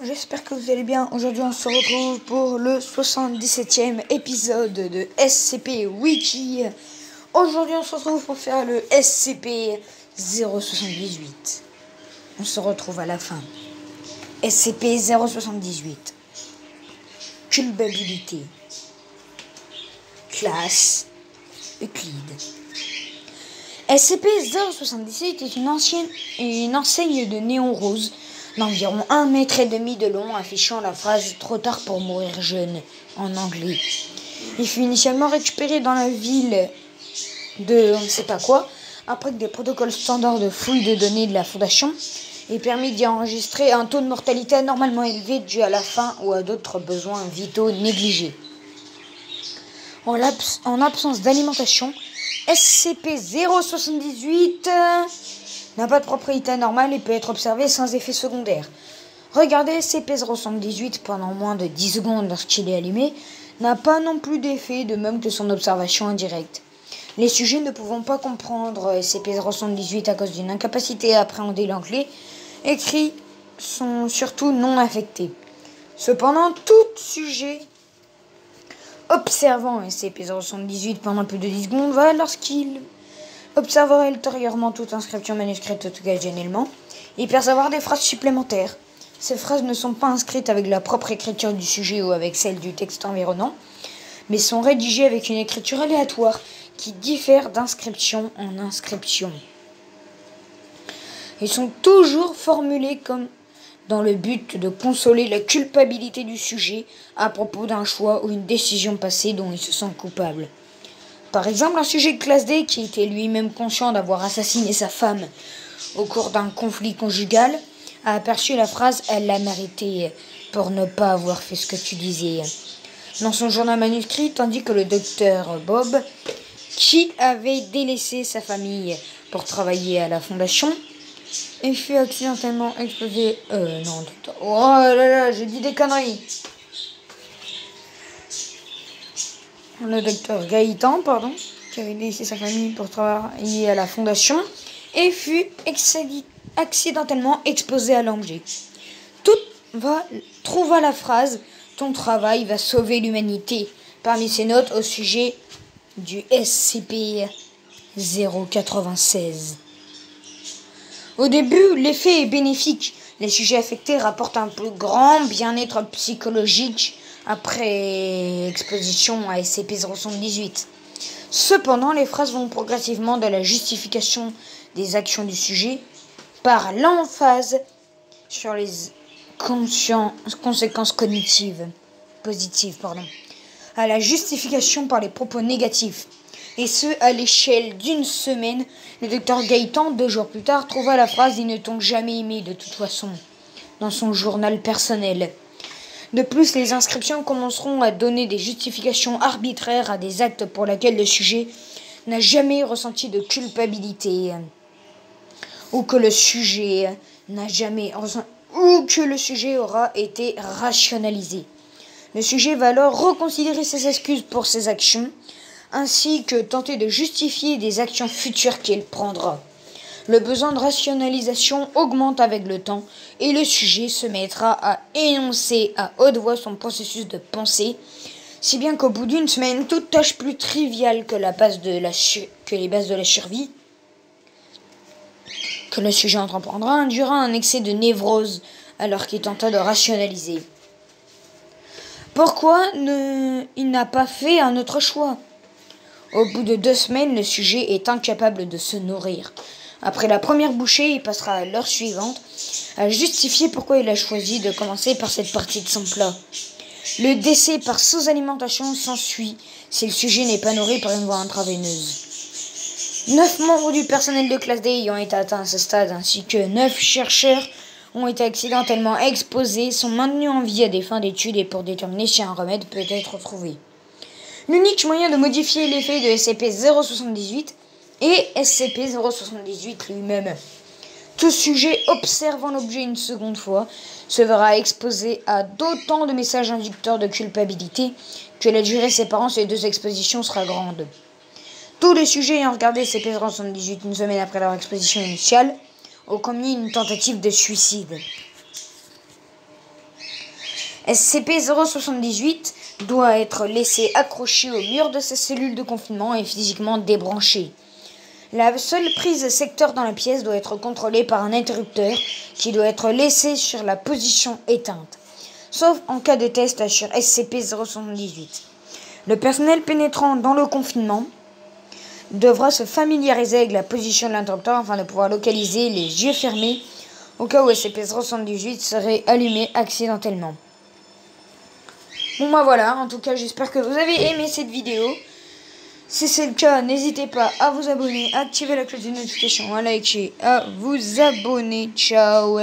J'espère que vous allez bien. Aujourd'hui, on se retrouve pour le 77e épisode de SCP Wiki. Aujourd'hui, on se retrouve pour faire le SCP 078. On se retrouve à la fin. SCP 078. Culpabilité. Classe Euclide. SCP 078 est une enseigne de néon rose d'environ 1,5 mètre de long, affichant la phrase « Trop tard pour mourir jeune » en anglais. Il fut initialement récupéré dans la ville de on ne sait pas quoi, après que des protocoles standards de fouille de données de la Fondation aient permis d'y enregistrer un taux de mortalité anormalement élevé dû à la faim ou à d'autres besoins vitaux négligés. En absence d'alimentation, SCP-078 n'a pas de propriété anormale et peut être observé sans effet secondaire. Regarder SCP-078 pendant moins de 10 secondes lorsqu'il est allumé n'a pas non plus d'effet, de même que son observation indirecte. Les sujets ne pouvant pas comprendre SCP-078 à cause d'une incapacité à appréhender l'anglais écrit sont surtout non affectés. Cependant, tout sujet observant SCP-078 pendant plus de 10 secondes va, lorsqu'il observera ultérieurement toute inscription manuscrite occasionnellement et percevoir des phrases supplémentaires. Ces phrases ne sont pas inscrites avec la propre écriture du sujet ou avec celle du texte environnant, mais sont rédigées avec une écriture aléatoire qui diffère d'inscription en inscription. Ils sont toujours formulés comme dans le but de consoler la culpabilité du sujet à propos d'un choix ou une décision passée dont il se sent coupable. Par exemple, un sujet de classe D qui était lui-même conscient d'avoir assassiné sa femme au cours d'un conflit conjugal a aperçu la phrase « Elle l'a mérité pour ne pas avoir fait ce que tu disais » dans son journal manuscrit, tandis que le docteur Bob, qui avait délaissé sa famille pour travailler à la Fondation, et fut accidentellement explosé... non, docteur... Oh là là, j'ai dit des conneries. Le docteur Gaëtan, qui avait laissé sa famille pour travailler à la Fondation, et fut accidentellement exposé à l'objet. Trouva la phrase « Ton travail va sauver l'humanité » parmi ses notes au sujet du SCP-096. Au début, l'effet est bénéfique. Les sujets affectés rapportent un plus grand bien-être psychologique après exposition à SCP-078. Cependant, les phrases vont progressivement de la justification des actions du sujet par l'emphase sur les conséquences cognitives positives, à la justification par les propos négatifs. Et ce, à l'échelle d'une semaine. Le docteur Gaëtan, 2 jours plus tard, trouva la phrase « Ils ne t'ont jamais aimé de toute façon » dans son journal personnel. De plus, les inscriptions commenceront à donner des justifications arbitraires à des actes pour lesquels le sujet n'a jamais ressenti de culpabilité, ou que le sujet aura été rationalisé. Le sujet va alors reconsidérer ses excuses pour ses actions, ainsi que tenter de justifier des actions futures qu'il prendra. Le besoin de rationalisation augmente avec le temps et le sujet se mettra à énoncer à haute voix son processus de pensée, si bien qu'au bout d'une semaine, toute tâche plus triviale que les bases de la survie que le sujet entreprendra induira un excès de névrose alors qu'il tenta de rationaliser. Pourquoi il n'a pas fait un autre choix? Au bout de 2 semaines, le sujet est incapable de se nourrir. Après la première bouchée, il passera à l'heure suivante à justifier pourquoi il a choisi de commencer par cette partie de son plat. Le décès par sous-alimentation s'ensuit si le sujet n'est pas nourri par une voie intraveineuse. 9 membres du personnel de classe D ayant été atteints à ce stade, ainsi que 9 chercheurs ont été accidentellement exposés, sont maintenus en vie à des fins d'études et pour déterminer si un remède peut être trouvé. L'unique moyen de modifier l'effet de SCP-078 est SCP-078 lui-même. Tout sujet observant l'objet une seconde fois se verra exposé à d'autant de messages inducteurs de culpabilité que la durée séparant ces 2 expositions sera grande. Tous les sujets ayant regardé SCP-078 une semaine après leur exposition initiale ont commis une tentative de suicide. SCP-078 doit être laissé accroché au mur de sa cellule de confinement et physiquement débranché. La seule prise secteur dans la pièce doit être contrôlée par un interrupteur qui doit être laissé sur la position éteinte, sauf en cas de test sur SCP-078. Le personnel pénétrant dans le confinement devra se familiariser avec la position de l'interrupteur afin de pouvoir localiser les yeux fermés au cas où SCP-078 serait allumé accidentellement. Bon bah voilà, en tout cas j'espère que vous avez aimé cette vidéo. Si c'est le cas, n'hésitez pas à vous abonner, à activer la cloche de notification, à liker, à vous abonner. Ciao.